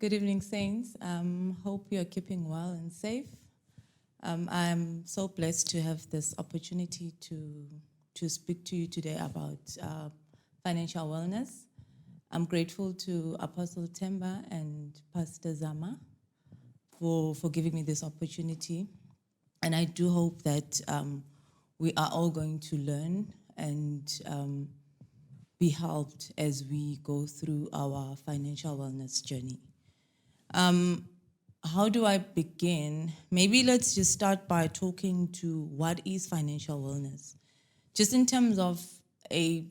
Good evening, Saints. Hope you're keeping well and safe. I'm so blessed to have this opportunity to speak to you today about financial wellness. I'm grateful to Apostle Temba and Pastor Zama for giving me this opportunity. And I do hope that we are all going to learn and be helped as we go through our financial wellness journey. How do I begin? Maybe let's just start by talking to what is financial wellness. Just in terms of a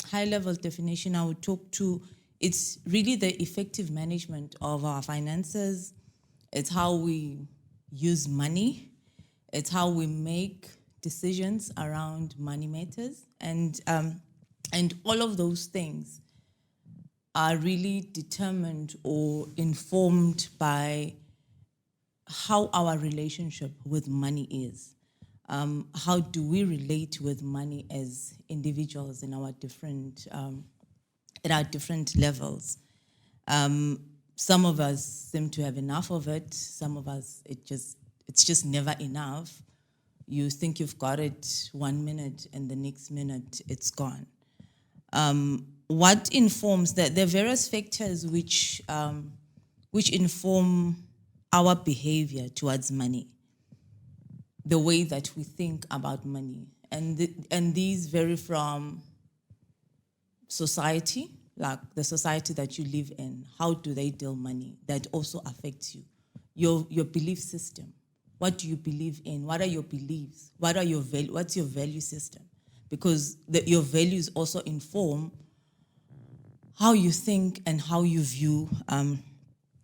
high-level definition, I would talk to it's really the effective management of our finances. It's how we use money. It's how we make decisions around money matters. And all of those things are really determined or informed by how our relationship with money is. How do we relate with money as individuals in our different at our different levels? Some of us seem to have enough of it. Some of us it's just never enough. You think you've got it 1 minute, and the next minute it's gone. What informs that? There are various factors which inform our behavior towards money, the way that we think about money, and these vary from society, like the society that you live in. How do they deal money? That also affects you. Your belief system. What do you believe in? What are your beliefs? What's your value system? Because your values also inform how you think and how you view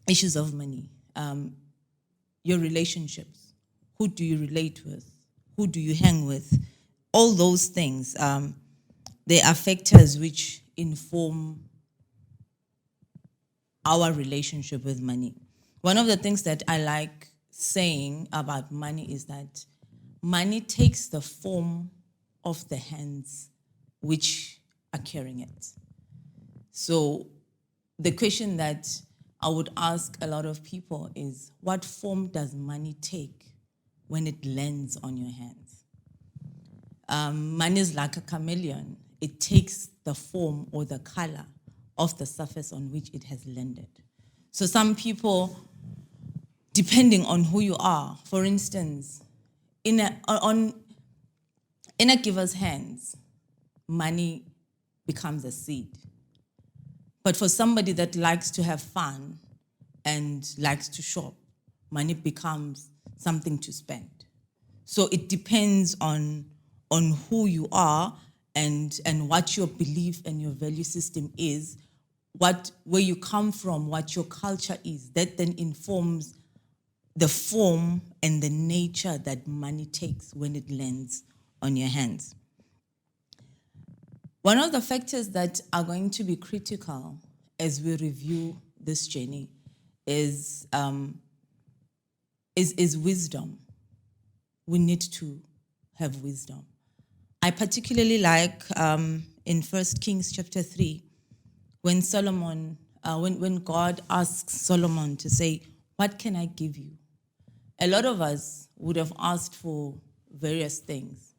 issues of money. Your relationships. Who do you relate with? Who do you hang with? All those things, they are factors which inform our relationship with money. One of the things that I like saying about money is that money takes the form of the hands which are carrying it. So the question that I would ask a lot of people is, what form does money take when it lands on your hands? Money is like a chameleon. It takes the form or the color of the surface on which it has landed. So some people, depending on who you are, for instance, in a giver's hands, money becomes a seed. But for somebody that likes to have fun and likes to shop, money becomes something to spend. So it depends on who you are and what your belief and your value system is, where you come from, what your culture is. That then informs the form and the nature that money takes when it lands on your hands. One of the factors that are going to be critical as we review this journey is wisdom. We need to have wisdom. I particularly like in 1 Kings chapter 3, when Solomon, when God asks Solomon to say, "What can I give you?" A lot of us would have asked for various things.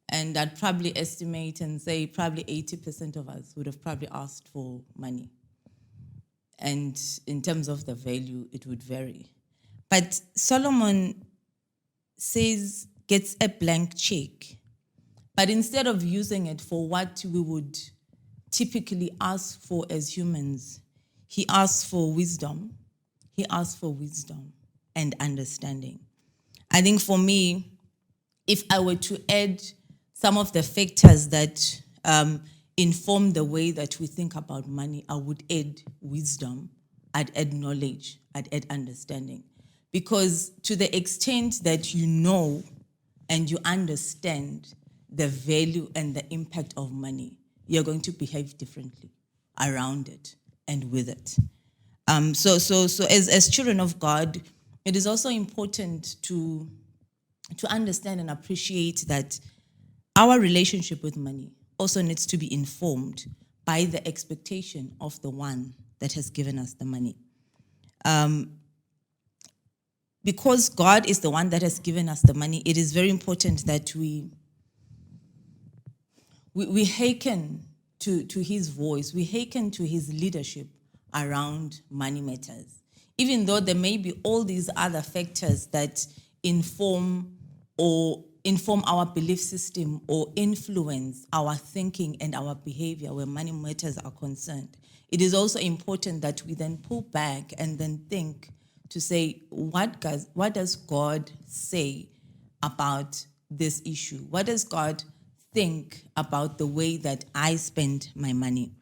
And I'd probably estimate and say probably 80% of us would have probably asked for money. And in terms of the value, it would vary. But Solomon gets a blank check. But instead of using it for what we would typically ask for as humans, he asks for wisdom. He asks for wisdom and understanding. I think for me, if I were to add some of the factors that inform the way that we think about money, I would add wisdom, I'd add knowledge, I'd add understanding. Because to the extent that you know and you understand the value and the impact of money, you're going to behave differently around it and with it. So as children of God, it is also important to understand and appreciate that our relationship with money also needs to be informed by the expectation of the one that has given us the money. Because God is the one that has given us the money, it is very important that we hearken to his voice, we hearken to his leadership around money matters. Even though there may be all these other factors that inform our belief system or influence our thinking and our behavior where money matters are concerned, it is also important that we then pull back and then think to say, what does God say about this issue? What does God think about the way that I spend my money?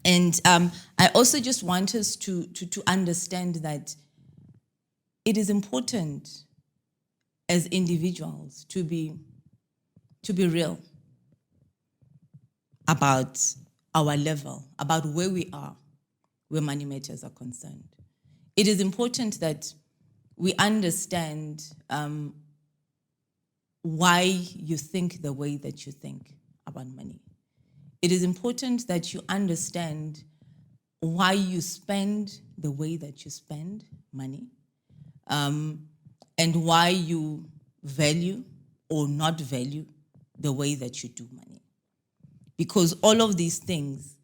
And I also just want us to understand that it is important as individuals to be real about our level, about where we are, where money matters are concerned. It is important that we understand why you think the way that you think about money. It is important that you understand why you spend the way that you spend money, and why you value or not value the way that you do money. Because all of these things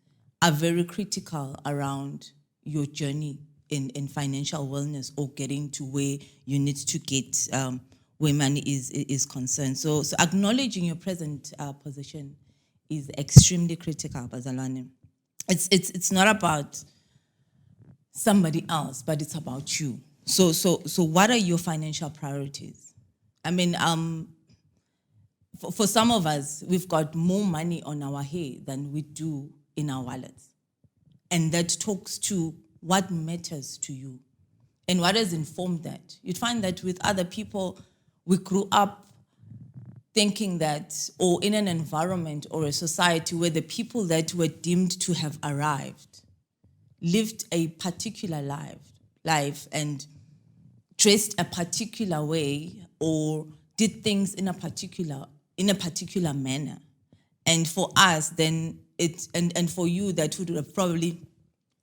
are very critical around your journey in financial wellness or getting to where you need to get where money is concerned. So acknowledging your present position is extremely critical, Bazalwane. It's not about somebody else, but it's about you. So what are your financial priorities? I mean, for some of us, we've got more money on our head than we do in our wallets. And that talks to what matters to you and what has informed that. You'd find that with other people, we grew up thinking that, or in an environment or a society where the people that were deemed to have arrived lived a particular life and dressed a particular way or did things in a particular manner. And for us, then and for you, that would have probably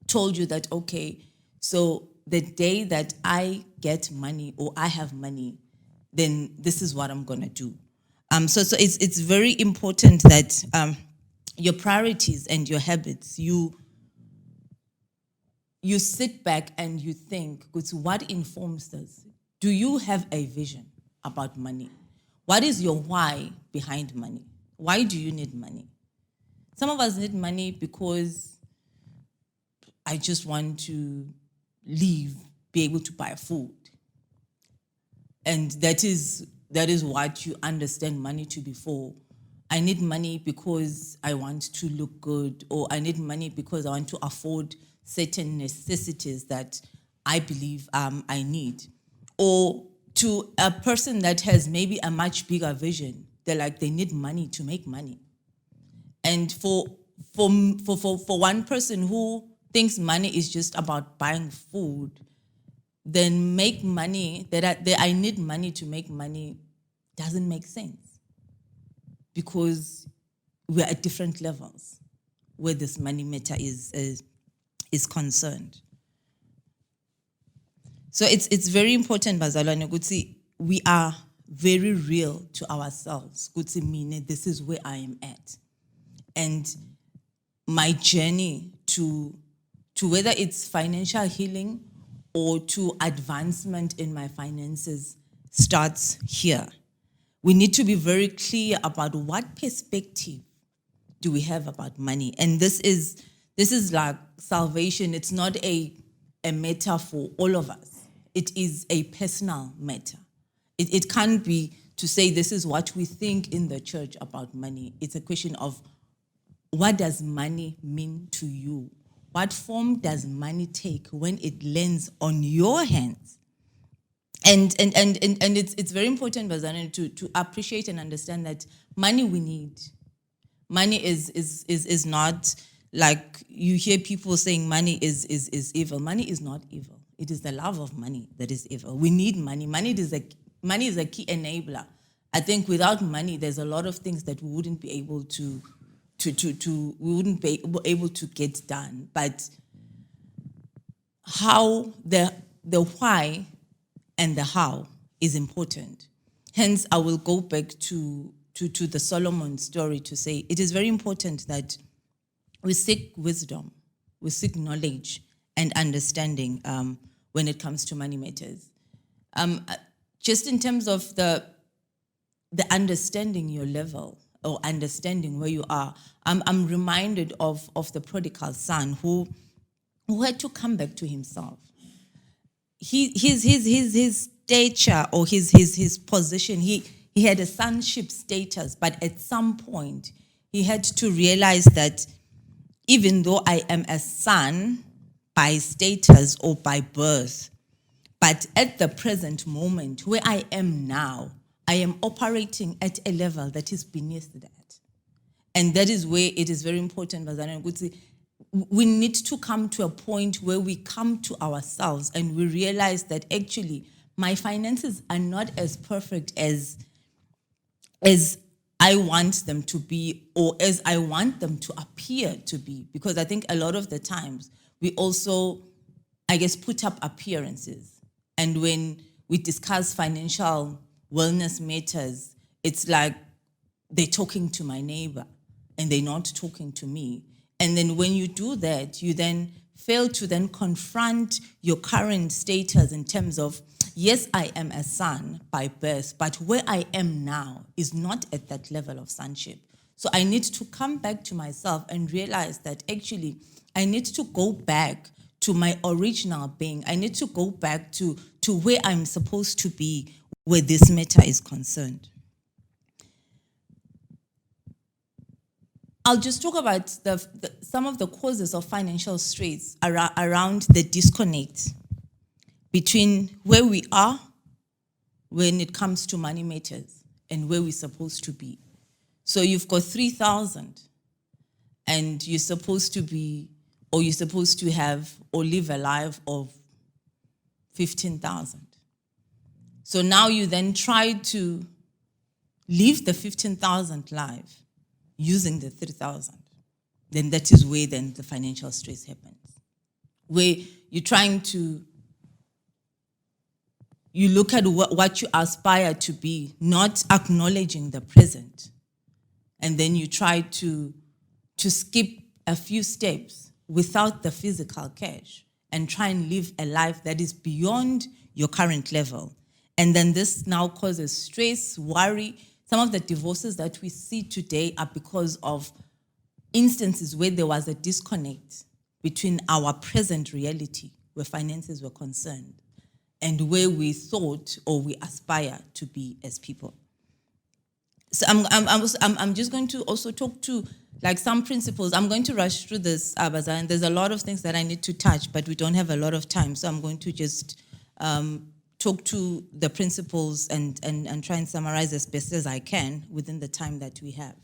told you that, okay, so the day that I get money or I have money, then this is what I'm gonna do. So it's very important that your priorities and your habits, you sit back and you think, what informs this? Do you have a vision about money? What is your why behind money? Why do you need money? Some of us need money because I just want to live, be able to buy food. And that is what you understand money to be for. I need money because I want to look good, or I need money because I want to afford certain necessities that I believe I need. Or to a person that has maybe a much bigger vision, they need money to make money. And for one person who thinks money is just about buying food, then make money, I need money to make money, doesn't make sense. Because we're at different levels where this money matter is concerned. So it's very important, Bazalwane, Gutsi, we are very real to ourselves. Gutsi mean this is where I am at. And my journey to whether it's financial healing or to advancement in my finances starts here. We need to be very clear about what perspective do we have about money. And this is like salvation. It's not a matter for all of us. It is a personal matter. It can't be to say this is what we think in the church about money. It's a question of, what does money mean to you? What form does money take when it lands on your hands? And it's very important, Bazana, to appreciate and understand that money we need. Money is not like you hear people saying money is evil. Money is not evil. It is the love of money that is evil. We need money. Money is a key enabler. I think without money, there's a lot of things that we wouldn't be able to get done. But how the why and the how is important. Hence, I will go back to the Solomon story to say it is very important that we seek wisdom, we seek knowledge and understanding when it comes to money matters. Just in terms of the understanding your level or understanding where you are, I'm reminded of the prodigal son who had to come back to himself. His stature or his position, he had a sonship status, but at some point he had to realize that even though I am a son by status or by birth, but at the present moment where I am now, I am operating at a level that is beneath that. And that is where it is very important, Bazana Ngutsi, we need to come to a point where we come to ourselves and we realize that actually my finances are not as perfect as I want them to be or as I want them to appear to be. Because I think a lot of the times we also, I guess, put up appearances. And when we discuss financial wellness matters, it's like they're talking to my neighbor and they're not talking to me. And then when you do that, you then fail to then confront your current status in terms of, yes, I am a son by birth, but where I am now is not at that level of sonship. So I need to come back to myself and realize that actually I need to go back to my original being. I need to go back to where I'm supposed to be, where this matter is concerned. I'll just talk about some of the causes of financial stress around the disconnect between where we are when it comes to money matters and where we're supposed to be. So you've got 3,000 and you're supposed to be, or you're supposed to have or live a life of 15,000. So now you then try to live the 15,000 life using the 3,000. Then that is where then the financial stress happens. Where you're trying to, you look at what you aspire to be, not acknowledging the present. And then you try to skip a few steps without the physical cash and try and live a life that is beyond your current level. And then this now causes stress, worry. Some of the divorces that we see today are because of instances where there was a disconnect between our present reality, where finances were concerned, and where we thought or we aspire to be as people. So I'm just going to also talk to like some principles. I'm going to rush through this, Abaza, and there's a lot of things that I need to touch, but we don't have a lot of time. So I'm going to just talk to the principles and try and summarize as best as I can within the time that we have.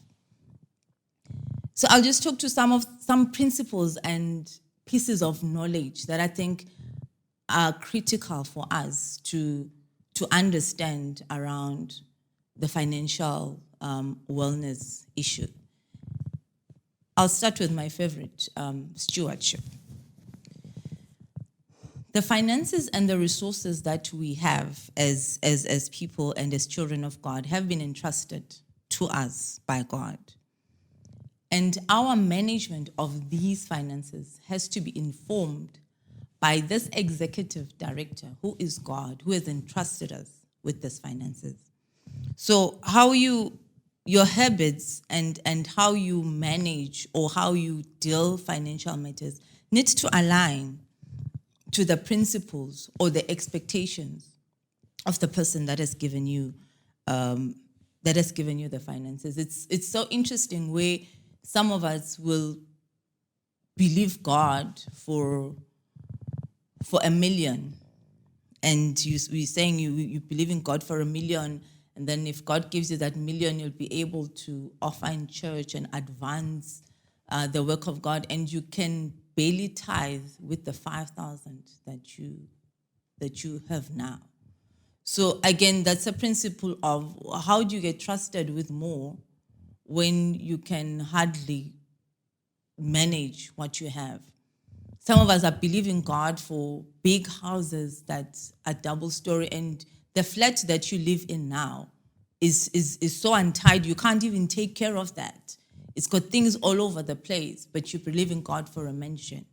So I'll just talk to some principles and pieces of knowledge that I think are critical for us to understand around the financial wellness issue. I'll start with my favorite, stewardship. The finances and the resources that we have as people and as children of God have been entrusted to us by God. And our management of these finances has to be informed by this executive director, who is God, who has entrusted us with these finances. So how your habits and how you manage or how you deal financial matters needs to align to the principles or the expectations of the person that has given you the finances. It's so interesting where some of us will believe God for $1 million, and you're saying you believe in God for $1 million, and then if God gives you that $1 million, you'll be able to offer in church and advance the work of God, and you can barely tithe with the 5,000 that you have now. So again, that's a principle of how do you get trusted with more when you can hardly manage what you have. Some of us are believing God for big houses that are double story, and the flat that you live in now is so untidy. You can't even take care of that. It's got things all over the place, but you believe in God for a mansion.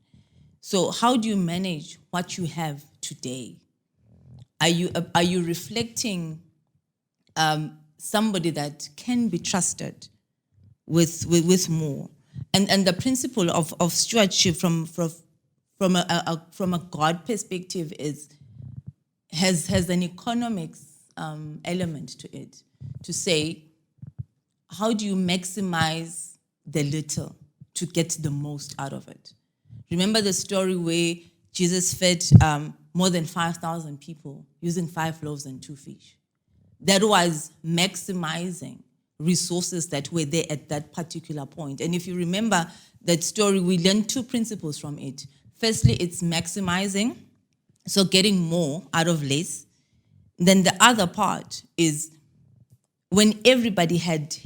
So how do you manage what you have today? Are you reflecting somebody that can be trusted with more? And the principle of stewardship from a God perspective has an economics element to it, to say, how do you maximize the little to get the most out of it? Remember the story where Jesus fed more than 5,000 people using 5 loaves and 2 fish. That was maximizing resources that were there at that particular point. And if you remember that story, we learned 2 principles from it. Firstly, it's maximizing, so getting more out of less. Then the other part is when everybody had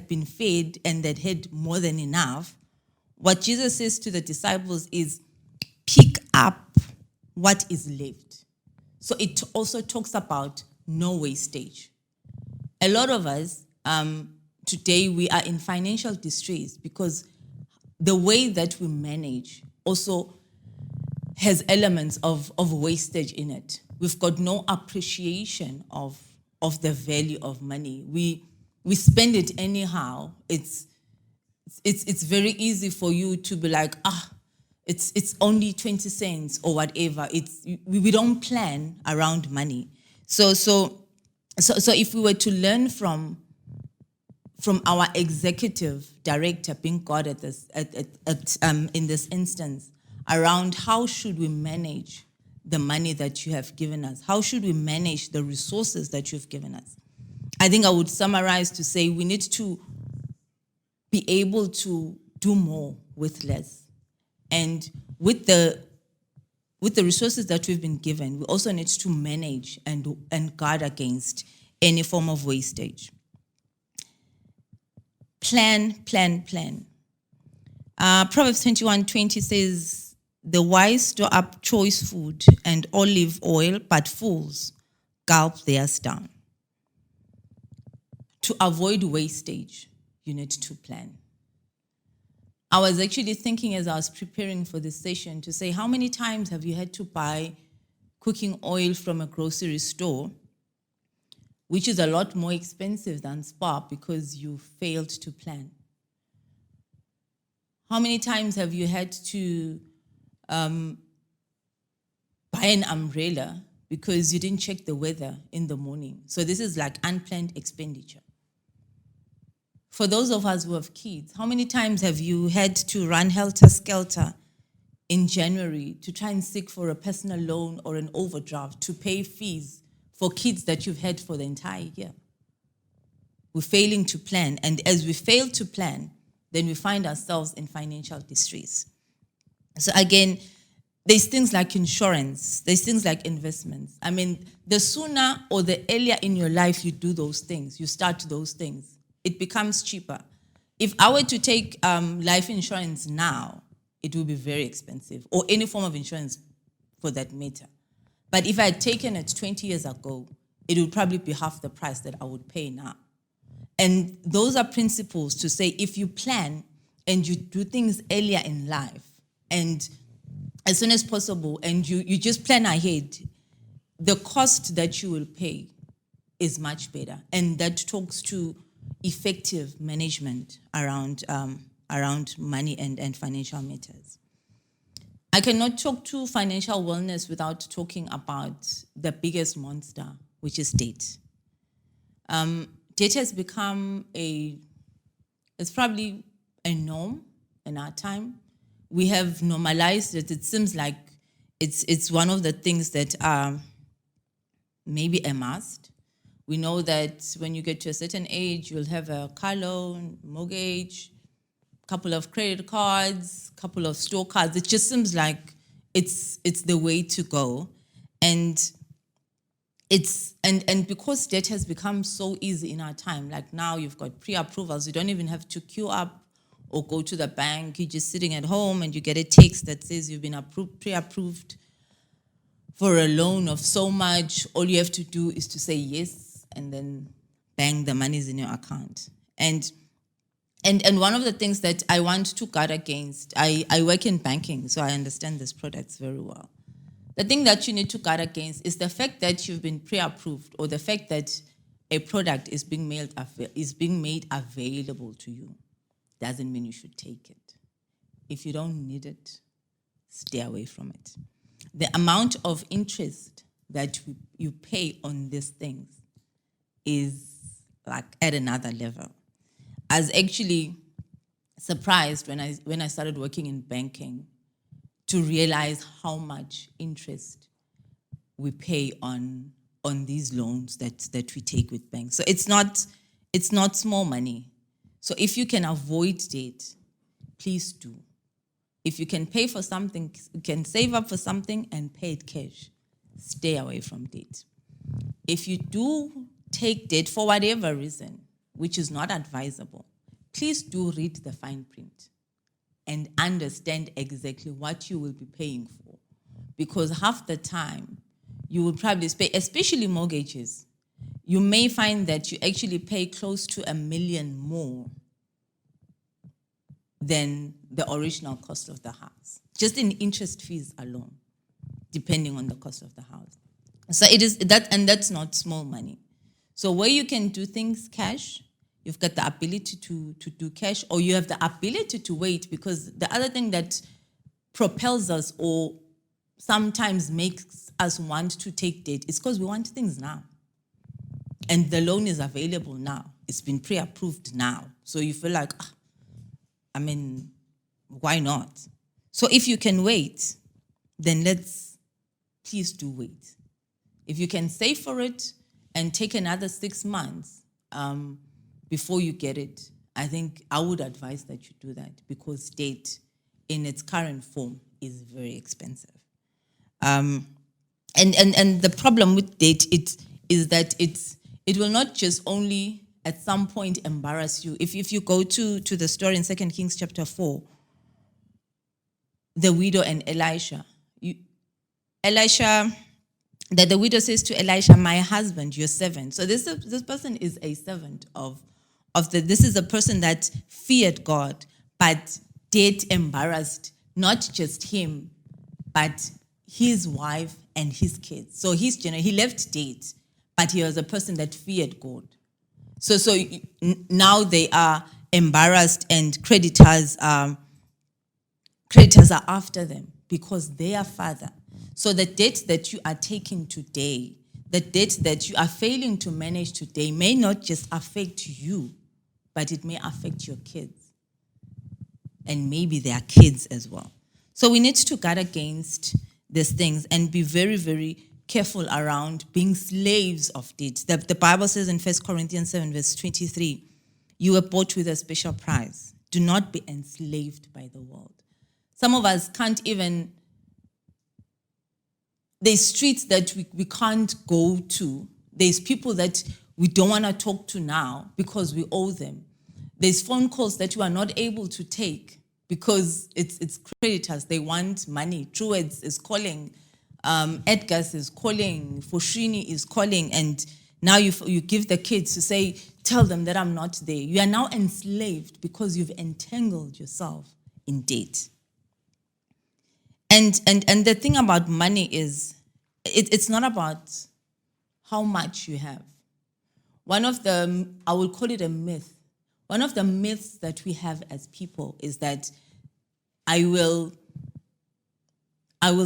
been fed and that had more than enough, what Jesus says to the disciples is, pick up what is left. So it also talks about no wastage. A lot of us, today, we are in financial distress because the way that we manage also has elements of wastage in it. We've got no appreciation of the value of money. We spend it anyhow. It's very easy for you to be like, it's only 20 cents or whatever. We don't plan around money. So if we were to learn from our executive director, being God in this instance, around how should we manage the money that you have given us? How should we manage the resources that you've given us? I think I would summarize to say we need to be able to do more with less. And with the resources that we've been given, we also need to manage and guard against any form of wastage. Plan. Proverbs 21:20 says, the wise store up choice food and olive oil, but fools gulp theirs down. To avoid wastage, you need to plan. I was actually thinking as I was preparing for this session to say, how many times have you had to buy cooking oil from a grocery store, which is a lot more expensive than Spar because you failed to plan? How many times have you had to buy an umbrella because you didn't check the weather in the morning? So this is like unplanned expenditure. For those of us who have kids, how many times have you had to run helter-skelter in January to try and seek for a personal loan or an overdraft to pay fees for kids that you've had for the entire year? We're failing to plan. And as we fail to plan, then we find ourselves in financial distress. So again, there's things like insurance, there's things like investments. I mean, the sooner or the earlier in your life you do those things, you start those things, it becomes cheaper. If I were to take life insurance now, it would be very expensive, or any form of insurance for that matter. But if I had taken it 20 years ago, it would probably be half the price that I would pay now. And those are principles to say, if you plan and you do things earlier in life and as soon as possible, and you just plan ahead, the cost that you will pay is much better. And that talks to effective management around money and financial matters. I cannot talk to financial wellness without talking about the biggest monster, which is debt. Debt has become it's probably a norm in our time. We have normalized it. It seems like it's one of the things that are maybe a must. We know that when you get to a certain age, you'll have a car loan, mortgage, couple of credit cards, couple of store cards. It just seems like it's the way to go. And and because debt has become so easy in our time, like now you've got pre-approvals, you don't even have to queue up or go to the bank. You're just sitting at home and you get a text that says you've been pre-approved for a loan of so much. All you have to do is to say yes, and then bang, the money is in your account. And one of the things that I want to guard against, I work in banking, so I understand these products very well. The thing that you need to guard against is the fact that you've been pre-approved, or the fact that a product is being made available to you. Doesn't mean you should take it. If you don't need it, stay away from it. The amount of interest that you pay on these things is like at another level. I was actually surprised when I started working in banking to realize how much interest we pay on these loans that we take with banks. So it's not small money. So if you can avoid debt, please do. If you can pay for something, you can save up for something and pay it cash, stay away from debt. If you do take debt for whatever reason, which is not advisable, please do read the fine print and understand exactly what you will be paying for. Because half the time, you will probably pay, especially mortgages, you may find that you actually pay close to $1 million more than the original cost of the house, just in interest fees alone, depending on the cost of the house. So it is that, and that's not small money. So where you can do things cash, you've got the ability to do cash, or you have the ability to wait, because the other thing that propels us or sometimes makes us want to take debt is because we want things now. And the loan is available now. It's been pre-approved now. So you feel like, why not? So if you can wait, then please do wait. If you can save for it and take another 6 months before you get it, I think I would advise that you do that, because debt in its current form is very expensive. And the problem with debt is that it will not just only at some point embarrass you. If you go to the story in 2 Kings chapter 4, the widow and Elisha, that the widow says to Elisha, my husband, your servant. So this person is a servant this is a person that feared God, but debt embarrassed not just him, but his wife and his kids. So he left debt, but he was a person that feared God. So now they are embarrassed, and creditors are after them because their father. So the debt that you are taking today, the debt that you are failing to manage today, may not just affect you, but it may affect your kids and maybe their kids as well. So we need to guard against these things and be very, very careful around being slaves of debt. The Bible says in 1 Corinthians 7, verse 23, you were bought with a special price. Do not be enslaved by the world. Some of us can't even, there's streets that we can't go to. There's people that we don't want to talk to now because we owe them. There's phone calls that you are not able to take because it's creditors. They want money. Trueds is calling. Edgar's is calling. Foshini is calling. And now you give the kids to say, tell them that I'm not there. You are now enslaved because you've entangled yourself in debt. And the thing about money is, it's not about how much you have. I will call it a myth. One of the myths that we have as people is that I will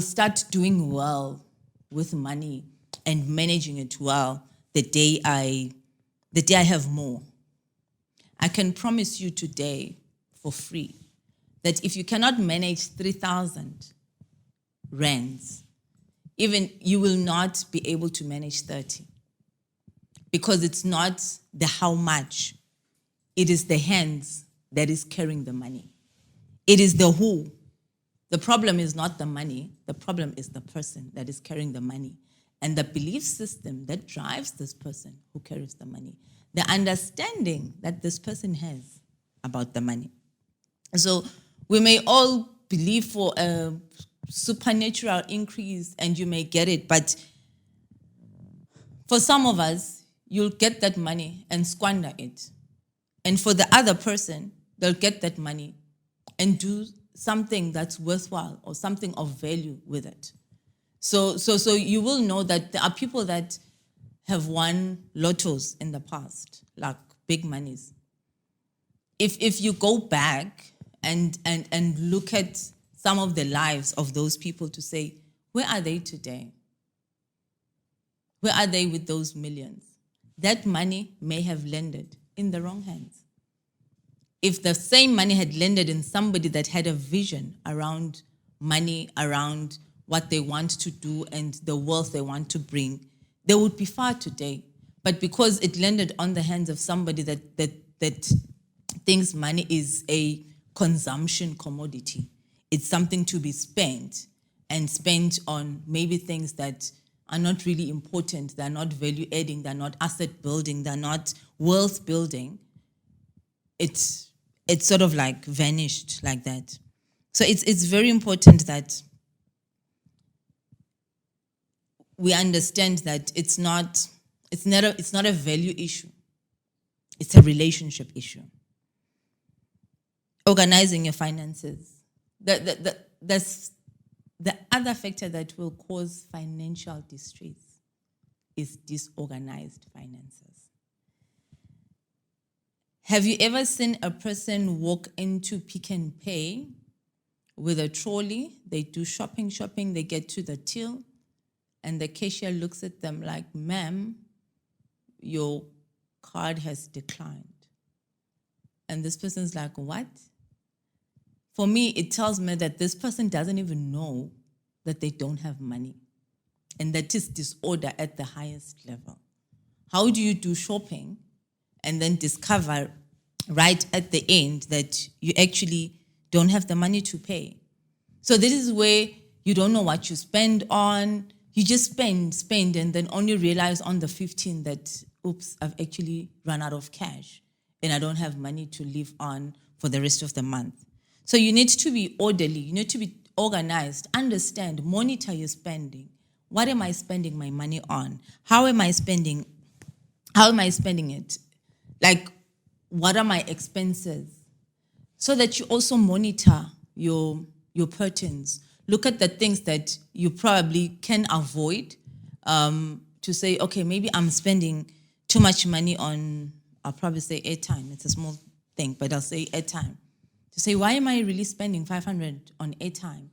start doing well with money and managing it well the day I have more. I can promise you today for free that if you cannot manage 3,000 rands, even you will not be able to manage 30, because it's not the how much, it is the hands that is carrying the money. It is the who. The problem is not the money, the problem is the person that is carrying the money and the belief system that drives this person who carries the money, the understanding that this person has about the money. So we may all believe for a supernatural increase and you may get it, but for some of us, you'll get that money and squander it. And for the other person, they'll get that money and do something that's worthwhile or something of value with it. So you will know that there are people that have won lottos in the past, like big monies. If you go back and look at some of the lives of those people to say, where are they today? Where are they with those millions? That money may have landed in the wrong hands. If the same money had landed in somebody that had a vision around money, around what they want to do and the wealth they want to bring, they would be far today. But because it landed on the hands of somebody that thinks money is a consumption commodity, it's something to be spent and spent on maybe things that are not really important, they're not value adding, they're not asset building, they're not wealth building, it's sort of like vanished like that. So it's very important that we understand that it's not a value issue. It's a relationship issue. Organizing your finances. That's the other factor that will cause financial distress is disorganized finances. Have you ever seen a person walk into Pick n Pay with a trolley? They do shopping, they get to the till, and the cashier looks at them like, ma'am, your card has declined. And this person's like, what? For me, it tells me that this person doesn't even know that they don't have money. And that is disorder at the highest level. How do you do shopping and then discover right at the end that you actually don't have the money to pay? So this is where you don't know what you spend on. You just spend, and then only realize on the 15th that, oops, I've actually run out of cash and I don't have money to live on for the rest of the month. So you need to be orderly. You need to be organized. Understand, monitor your spending. What am I spending my money on? How am I spending it? Like, what are my expenses? So that you also monitor your patterns. Look at the things that you probably can avoid, to say, okay, maybe I'm spending too much money on, I'll probably say airtime. It's a small thing, but I'll say airtime. To say, why am I really spending 500 on airtime?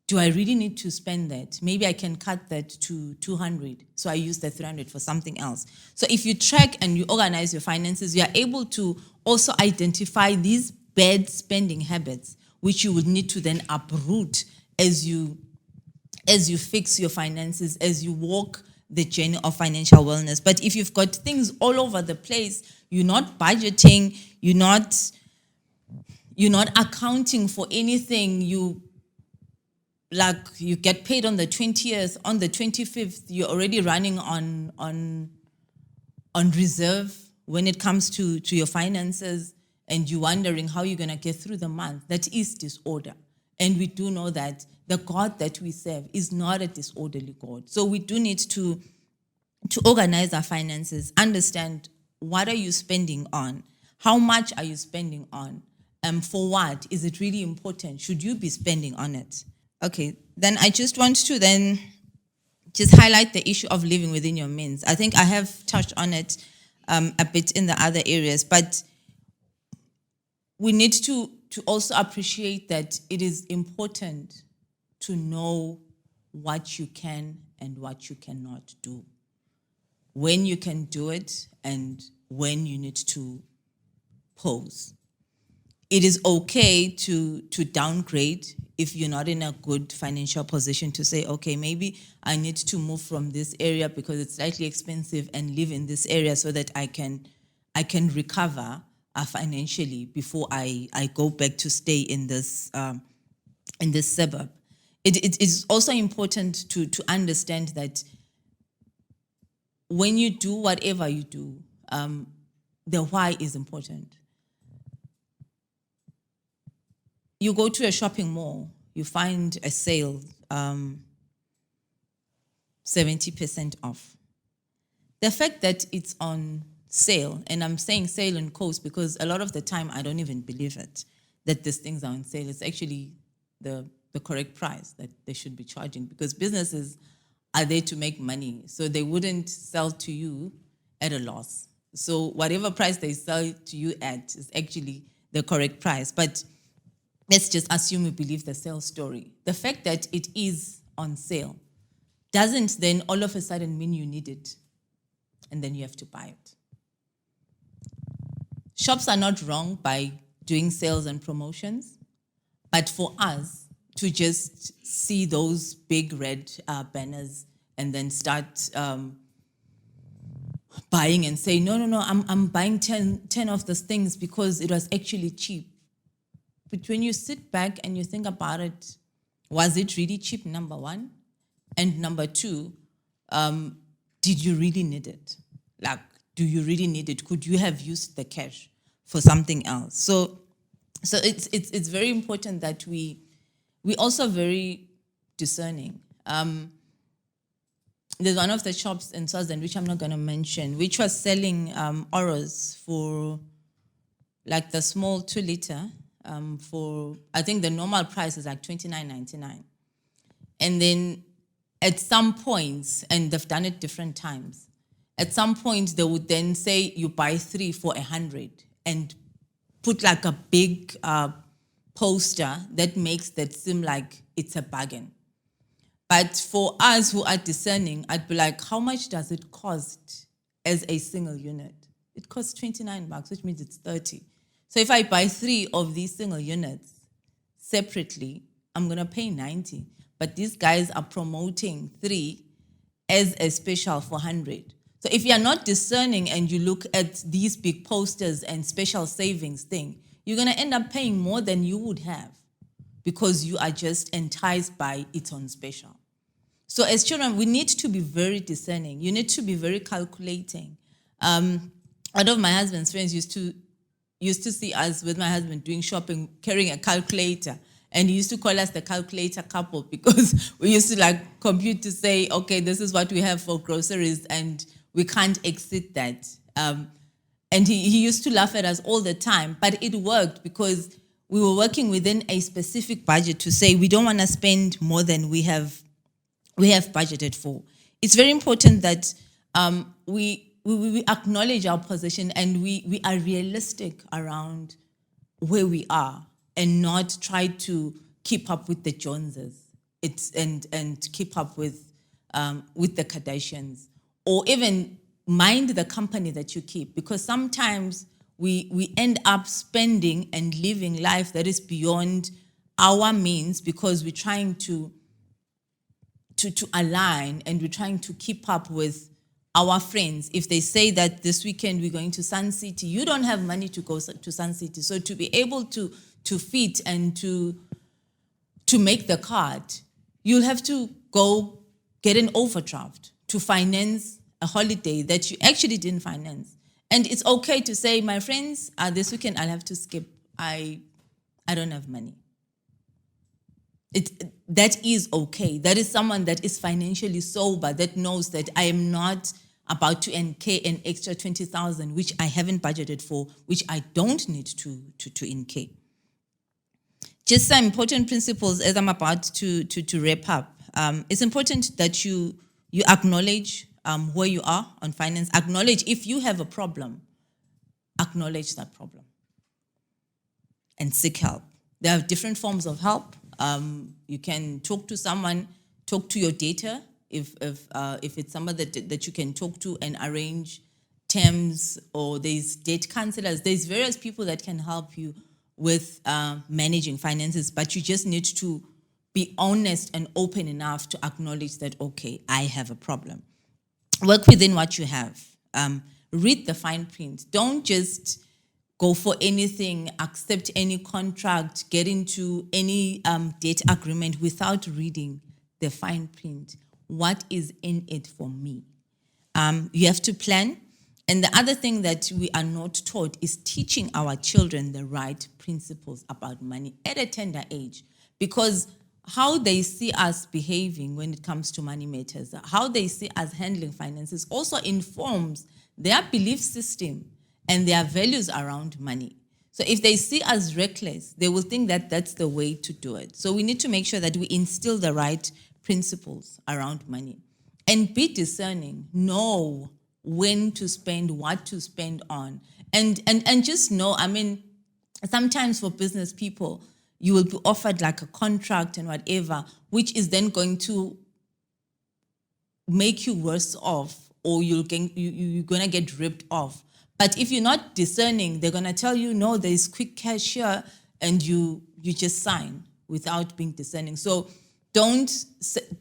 Do I really need to spend that? Maybe I can cut that to 200, so I use the 300 for something else. So if you track and you organize your finances, you are able to also identify these bad spending habits, which you would need to then uproot as you fix your finances, as you walk the journey of financial wellness. But if you've got things all over the place, you're not budgeting, you're not accounting for anything, you get paid on the 20th, on the 25th, you're already running on reserve when it comes to your finances, and you're wondering how you're going to get through the month. That is disorder. And we do know that the God that we serve is not a disorderly God. So we do need to organize our finances, understand what are you spending on, how much are you spending on, for what? Is it really important? Should you be spending on it? Okay, then I just want to then just highlight the issue of living within your means. I think I have touched on it a bit in the other areas, but we need to also appreciate that it is important to know what you can and what you cannot do, when you can do it and when you need to pause. It is okay to downgrade if you're not in a good financial position, to say, okay, maybe I need to move from this area because it's slightly expensive and live in this area so that I can recover financially before I go back to stay in this suburb. It is also important to understand that when you do whatever you do, the why is important. you go to a shopping mall, you find a sale, 70% off. The fact that it's on sale, and I'm saying sale in quotes because a lot of the time I don't even believe it, that these things are on sale. It's actually the correct price that they should be charging, because businesses are there to make money. So they wouldn't sell to you at a loss. So whatever price they sell to you at is actually the correct price. But let's just assume we believe the sales story. The fact that it is on sale doesn't then all of a sudden mean you need it and then you have to buy it. Shops are not wrong by doing sales and promotions, but for us to just see those big red banners and then start buying and say, no, I'm buying 10 of those things because it was actually cheap. But when you sit back and you think about it, was it really cheap, number one? And number two, did you really need it? Like, do you really need it? Could you have used the cash for something else? So it's very important that we also very discerning. There's one of the shops in Swaziland, which I'm not going to mention, which was selling Oros for like the small 2 liter for, I think the normal price is like $29.99. And then at some points, and they've done it different times, at some point they would then say you buy 3 for 100 and put like a big poster that makes that seem like it's a bargain. But for us who are discerning, I'd be like, how much does it cost as a single unit? It costs $29, which means it's 30. So if I buy 3 of these single units separately, I'm going to pay 90. But these guys are promoting 3 as a special for 100. So if you're not discerning and you look at these big posters and special savings thing, you're going to end up paying more than you would have because you are just enticed by it's on special. So as children, we need to be very discerning. You need to be very calculating. One of my husband's friends used to see us with my husband doing shopping, carrying a calculator. And he used to call us the calculator couple because we used to like compute to say, okay, this is what we have for groceries and we can't exceed that. And he used to laugh at us all the time, but it worked because we were working within a specific budget to say we don't want to spend more than we have budgeted for. It's very important that we acknowledge our position and we are realistic around where we are and not try to keep up with the Joneses and keep up with the Kardashians, or even mind the company that you keep, because sometimes we end up spending and living life that is beyond our means because we're trying to align and we're trying to keep up with our friends. If they say that this weekend we're going to Sun City, you don't have money to go to Sun City. So to be able to fit and to make the card, you'll have to go get an overdraft to finance a holiday that you actually didn't finance. And it's okay to say, my friends, this weekend I'll have to skip. I don't have money. That is okay. That is someone that is financially sober, that knows that I am not about to NK an extra 20,000, which I haven't budgeted for, which I don't need to NK. Just some important principles as I'm about to wrap up. It's important that you acknowledge where you are on finance. Acknowledge if you have a problem. Acknowledge that problem and seek help. There are different forms of help. You can talk to someone, talk to your data if it's someone that you can talk to and arrange terms, or there's debt counselors. There's various people that can help you with managing finances, but you just need to be honest and open enough to acknowledge that, okay, I have a problem. Work within what you have. Read the fine print. Don't just go for anything, accept any contract, get into any debt agreement without reading the fine print. What is in it for me? You have to plan. And the other thing that we are not taught is teaching our children the right principles about money at a tender age. Because how they see us behaving when it comes to money matters, how they see us handling finances also informs their belief system and their values around money. So if they see us reckless, they will think that that's the way to do it. So we need to make sure that we instill the right principles around money and be discerning, know when to spend, what to spend on, and just know, I mean, sometimes for business people, you will be offered like a contract and whatever, which is then going to make you worse off, or you're going to get ripped off. But if you're not discerning, they're going to tell you, no, there's quick cash here, and you just sign without being discerning. So don't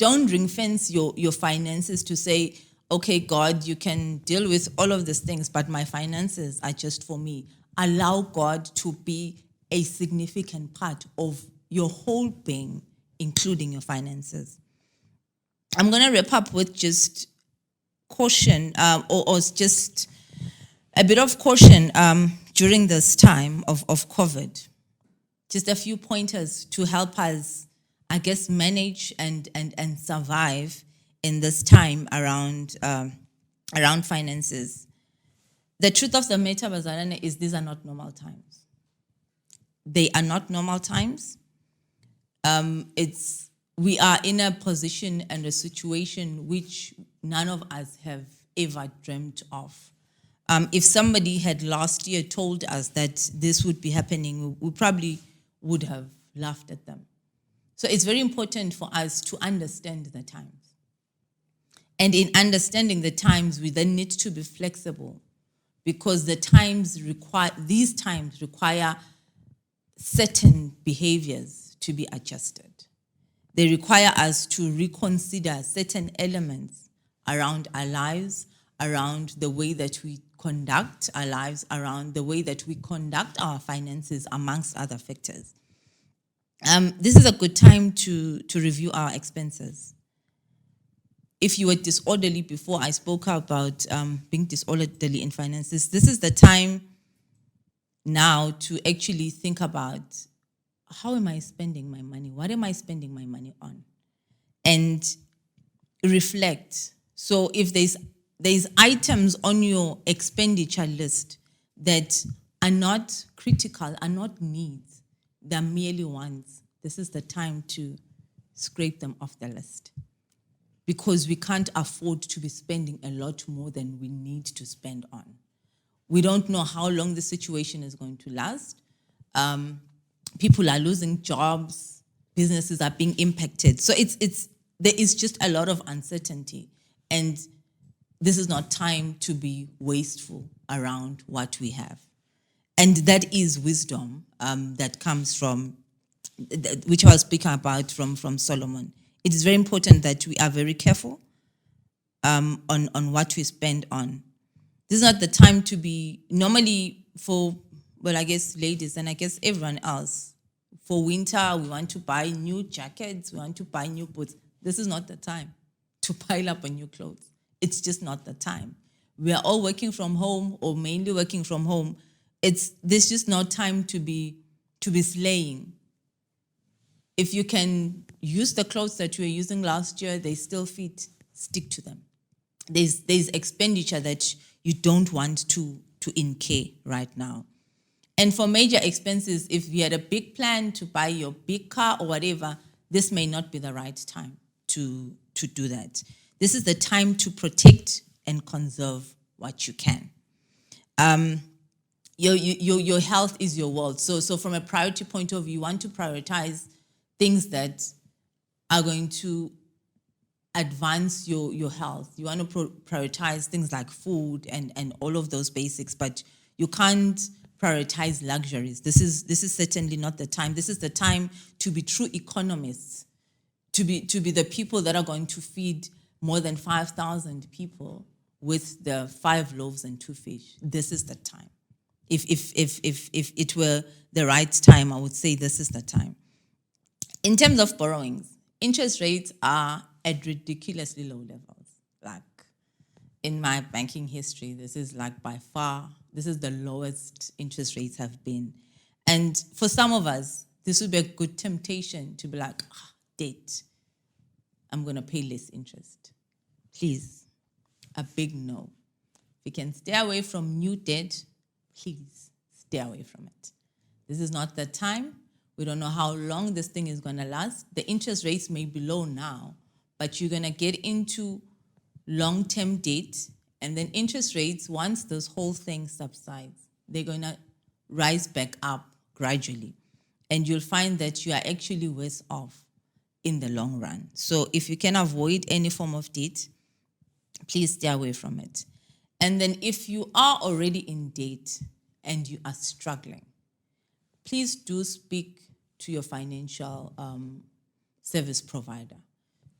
ring fence your finances to say, okay, God, you can deal with all of these things, but my finances are just for me. Allow God to be a significant part of your whole being, including your finances. I'm going to wrap up with just caution, or just a bit of caution during this time of COVID. Just a few pointers to help us, I guess, manage and survive in this time around finances. The truth of the matter, Bazalwane, is these are not normal times. They are not normal times. We are in a position and a situation which none of us have ever dreamt of. If somebody had last year told us that this would be happening, we probably would have laughed at them. So it's very important for us to understand the times. And in understanding the times, we then need to be flexible, because these times require certain behaviors to be adjusted. They require us to reconsider certain elements around our lives, around the way that we conduct our lives, around the way that we conduct our finances, amongst other factors. This is a good time to review our expenses. If you were disorderly before, I spoke about being disorderly in finances. This is the time now to actually think about, how am I spending my money? What am I spending my money on? And reflect. So if there's items on your expenditure list that are not critical, are not needs, they're merely wants, this is the time to scrape them off the list. Because we can't afford to be spending a lot more than we need to spend on. We don't know how long the situation is going to last. People are losing jobs, businesses are being impacted. So there is just a lot of uncertainty. And this is not time to be wasteful around what we have. And that is wisdom that comes from, which I was speaking about from Solomon. It is very important that we are very careful on what we spend on. This is not the time to be, normally for, well, I guess ladies and I guess everyone else, for winter, we want to buy new jackets, we want to buy new boots. This is not the time to pile up on new clothes. It's just not the time. We are all working from home, or mainly working from home. There's just no time to be slaying. If you can use the clothes that you were using last year, they still fit, stick to them. There's expenditure that you don't want to incur right now. And for major expenses, if you had a big plan to buy your big car or whatever, this may not be the right time to do that. This is the time to protect and conserve what you can. Your health is your world. So from a priority point of view, you want to prioritize things that are going to advance your health. You want to prioritize things like food and all of those basics, but you can't prioritize luxuries. This is certainly not the time. This is the time to be true economists, to be the people that are going to feed more than 5,000 people with the 5 loaves and 2 fish. This is the time. If it were the right time, I would say this is the time. In terms of borrowings, interest rates are at ridiculously low levels. Like, in my banking history, this is like by far, this is the lowest interest rates have been. And for some of us, this would be a good temptation to be like, debt, I'm going to pay less interest. Please, a big no. If you can stay away from new debt, please stay away from it. This is not the time. We don't know how long this thing is going to last. The interest rates may be low now, but you're going to get into long-term debt, and then interest rates, once this whole thing subsides, they're going to rise back up gradually. And you'll find that you are actually worse off in the long run. So if you can avoid any form of debt, please stay away from it. And then if you are already in debt and you are struggling, please do speak to your financial service provider.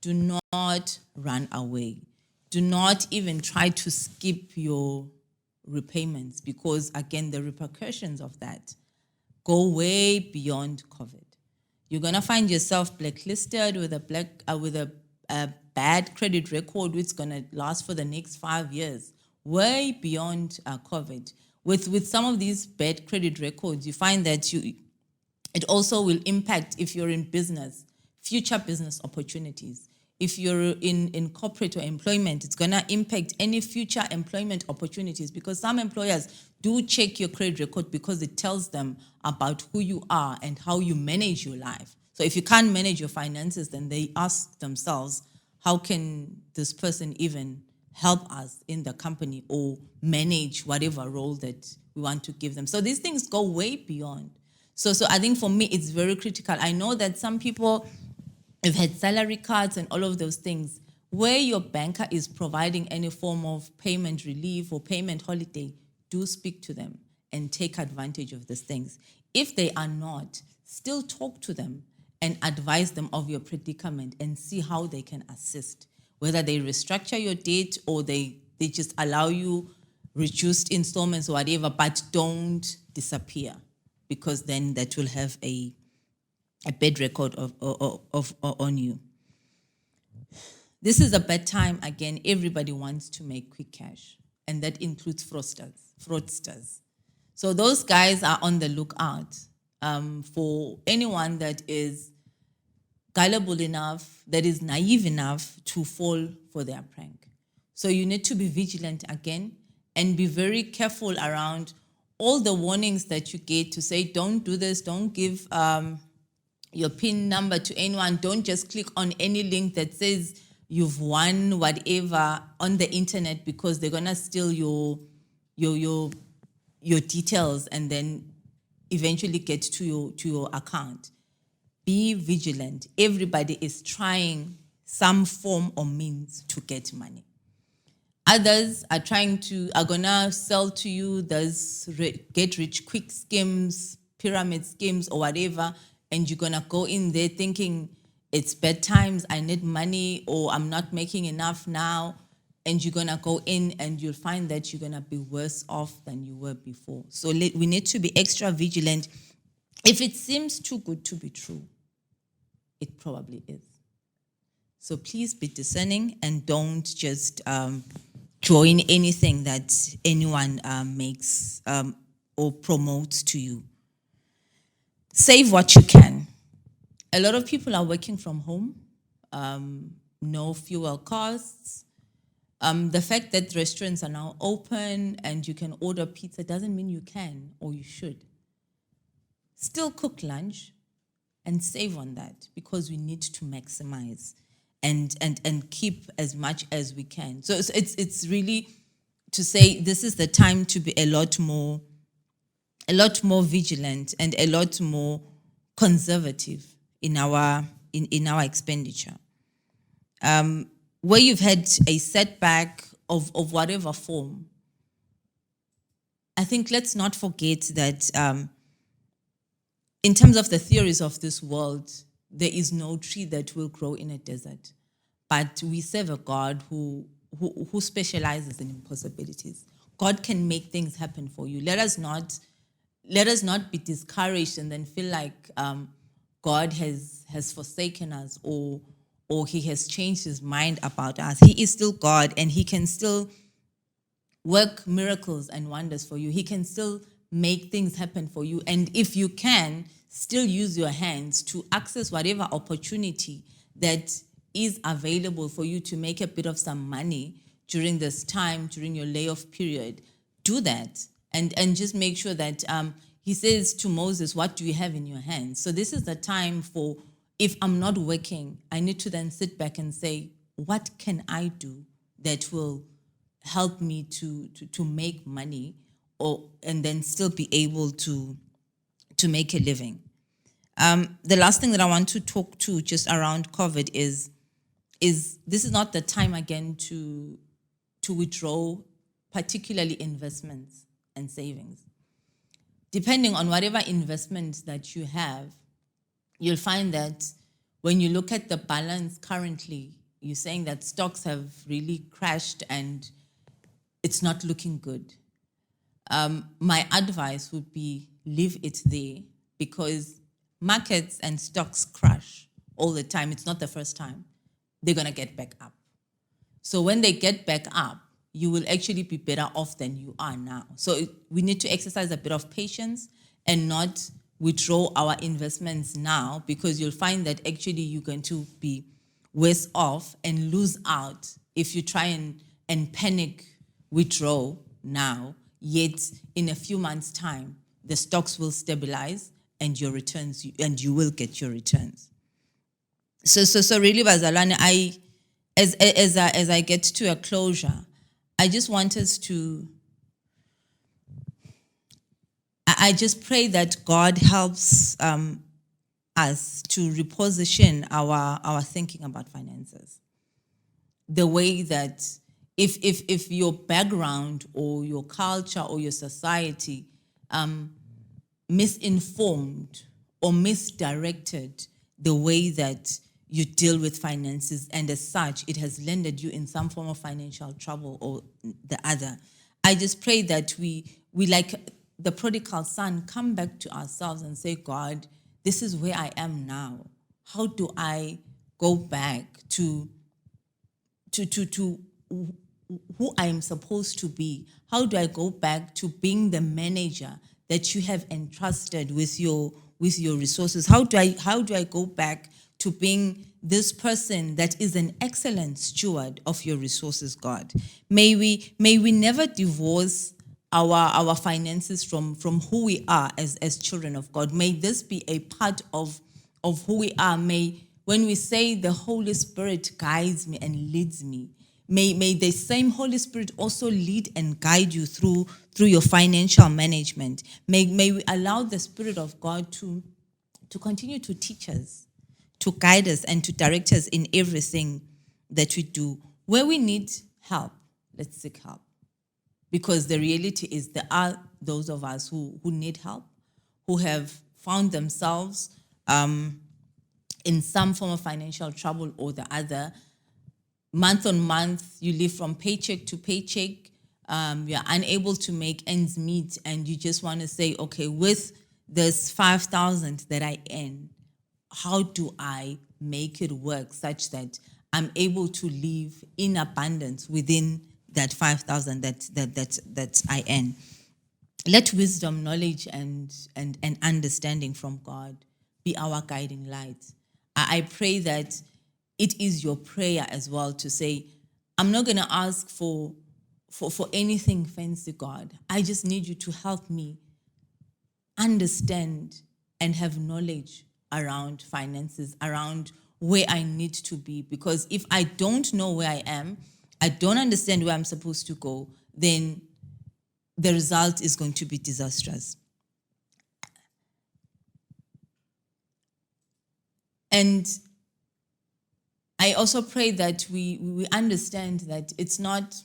Do not run away. Do not even try to skip your repayments, because, again, the repercussions of that go way beyond COVID. You're going to find yourself blacklisted with a bad credit record, which is going to last for the next 5 years, way beyond COVID. With some of these bad credit records, you find that it also will impact, if you're in business, future business opportunities. If you're in corporate or employment, it's going to impact any future employment opportunities, because some employers do check your credit record because it tells them about who you are and how you manage your life. So if you can't manage your finances, then they ask themselves, how can this person even help us in the company or manage whatever role that we want to give them? So these things go way beyond. So I think for me, it's very critical. I know that some people have had salary cuts and all of those things. Where your banker is providing any form of payment relief or payment holiday, do speak to them and take advantage of these things. If they are not, still talk to them and advise them of your predicament and see how they can assist. Whether they restructure your debt or they just allow you reduced installments or whatever, but don't disappear, because then that will have a bad record on you. This is a bad time. Again, everybody wants to make quick cash, and that includes fraudsters. So those guys are on the lookout for anyone that is gullible enough, that is naive enough to fall for their prank. So you need to be vigilant again and be very careful around all the warnings that you get to say, don't do this, don't give your PIN number to anyone, don't just click on any link that says you've won whatever on the internet, because they're gonna steal your details and then eventually get to your account. Be vigilant. Everybody is trying some form or means to get money. Others are gonna sell to you those get rich quick schemes, pyramid schemes or whatever, and you're gonna go in there thinking it's bad times, I need money, or I'm not making enough now, and you're gonna go in and you'll find that you're gonna be worse off than you were before. So we need to be extra vigilant. If it seems too good to be true, it probably is. So please be discerning and don't just join anything that anyone makes or promotes to you. Save what you can. A lot of people are working from home, no fuel costs. The fact that restaurants are now open and you can order pizza doesn't mean you can or you should. Still cook lunch and save on that, because we need to maximize and keep as much as we can. So it's really to say this is the time to be a lot more vigilant and a lot more conservative in our expenditure. Where you've had a setback of whatever form, I think let's not forget that in terms of the theories of this world, there is no tree that will grow in a desert. But we serve a God who specializes in impossibilities. God can make things happen for you. Let us not be discouraged and then feel like God has forsaken us or he has changed his mind about us. He is still God, and he can still work miracles and wonders for you. He can still make things happen for you. And if you can, still use your hands to access whatever opportunity that is available for you to make a bit of some money during this time, during your layoff period, do that. And just make sure that he says to Moses, what do you have in your hands? So this is the time for, if I'm not working, I need to then sit back and say, what can I do that will help me to make money, and then still be able to make a living. The last thing that I want to talk to just around COVID is this is not the time again to withdraw, particularly investments and savings. Depending on whatever investment that you have, you'll find that when you look at the balance currently, you're saying that stocks have really crashed and it's not looking good. My advice would be leave it there, because markets and stocks crash all the time. It's not the first time. They're going to get back up. So when they get back up, you will actually be better off than you are now. So we need to exercise a bit of patience and not withdraw our investments now, because you'll find that actually you're going to be worse off and lose out if you try and panic withdraw now, yet in a few months' time, the stocks will stabilize and your returns, and you will get your returns. So really, Bazalwane, as I get to a closure, I just want us to, I just pray that God helps us to reposition our thinking about finances. The way that if your background or your culture or your society misinformed or misdirected the way that you deal with finances, and as such, it has landed you in some form of financial trouble or the other. I just pray that we like the prodigal son, come back to ourselves and say, God, this is where I am now. How do I go back to who I am supposed to be? How do I go back to being the manager that you have entrusted with your resources? How do I go back to being this person that is an excellent steward of your resources, God? May we never divorce our finances from who we are as children of God. May this be a part of who we are. When we say the Holy Spirit guides me and leads me, may the same Holy Spirit also lead and guide you through your financial management. May we allow the Spirit of God to continue to teach us, to guide us, and to direct us in everything that we do. Where we need help, let's seek help. Because the reality is there are those of us who need help, who have found themselves in some form of financial trouble or the other. Month on month, you live from paycheck to paycheck. You're unable to make ends meet, and you just want to say, okay, with this 5,000 that I earn, how do I make it work such that I'm able to live in abundance within that 5,000 that I earn? Let wisdom, knowledge, and understanding from God be our guiding light. I pray that it is your prayer as well to say, I'm not going to ask for anything fancy, God. I just need you to help me understand and have knowledge around finances, around where I need to be. Because if I don't know where I am, I don't understand where I'm supposed to go, then the result is going to be disastrous. And I also pray that we understand that it's not,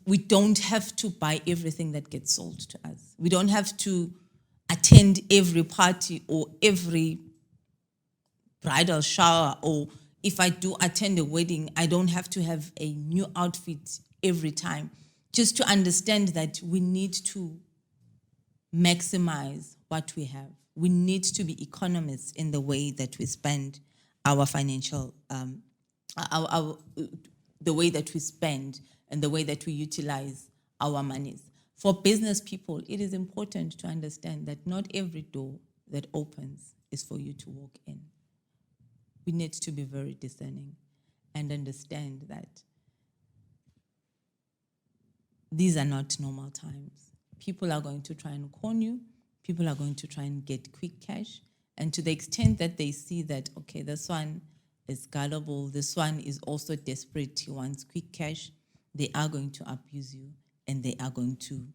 we don't have to buy everything that gets sold to us. We don't have to attend every party or every bridal shower, or if I do attend a wedding, I don't have to have a new outfit every time. Just to understand that we need to maximize what we have. We need to be economists in the way that we spend our financial, the way that we spend and the way that we utilize our monies. For business people, it is important to understand that not every door that opens is for you to walk in. We need to be very discerning and understand that these are not normal times. People are going to try and con you. People are going to try and get quick cash. And to the extent that they see that, okay, this one is gullible, this one is also desperate, he wants quick cash, they are going to abuse you and they are going to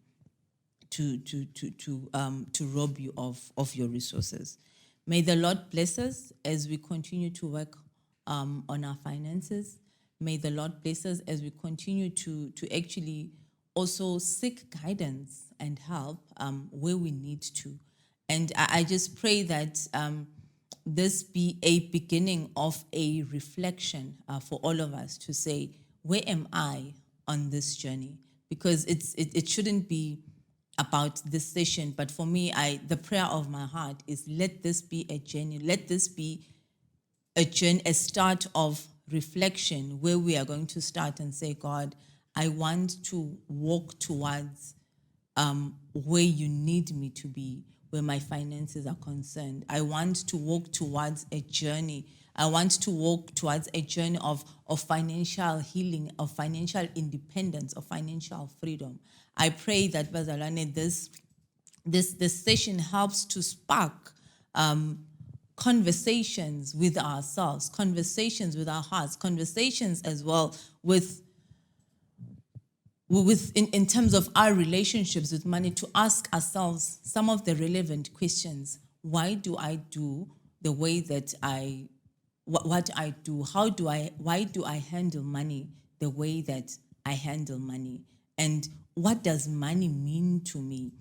rob you of your resources. May the Lord bless us as we continue to work on our finances. May the Lord bless us as we continue to actually also seek guidance and help where we need to. And I just pray that this be a beginning of a reflection for all of us to say, where am I on this journey? Because it shouldn't be about this session, but for me, the prayer of my heart is, let this be a journey. Let this be a start of reflection where we are going to start and say, God, I want to walk towards where you need me to be, where my finances are concerned. I want to walk towards a journey. I want to walk towards a journey of financial healing, of financial independence, of financial freedom. I pray that, Bazalwane, this session helps to spark conversations with ourselves, conversations with our hearts, conversations as well in terms of our relationships with money, to ask ourselves some of the relevant questions. Why do I do the way that what I do? Why do I handle money the way that I handle money? And what does money mean to me?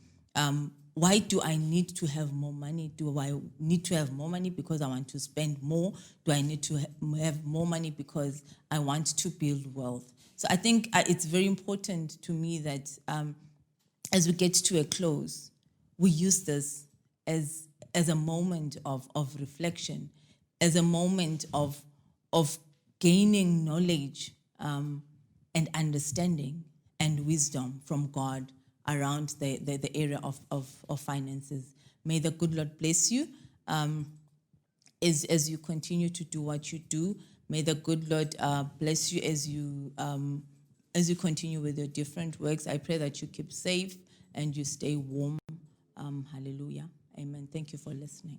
Why do I need to have more money? Do I need to have more money because I want to spend more? Do I need to have more money because I want to build wealth? So I think it's very important to me that as we get to a close, we use this as a moment of reflection, as a moment of gaining knowledge and understanding and wisdom from God around the area of finances. May the good Lord bless you as you continue to do what you do. May the good Lord bless you as you continue with your different works. I pray that you keep safe and you stay warm. Hallelujah. Amen. Thank you for listening.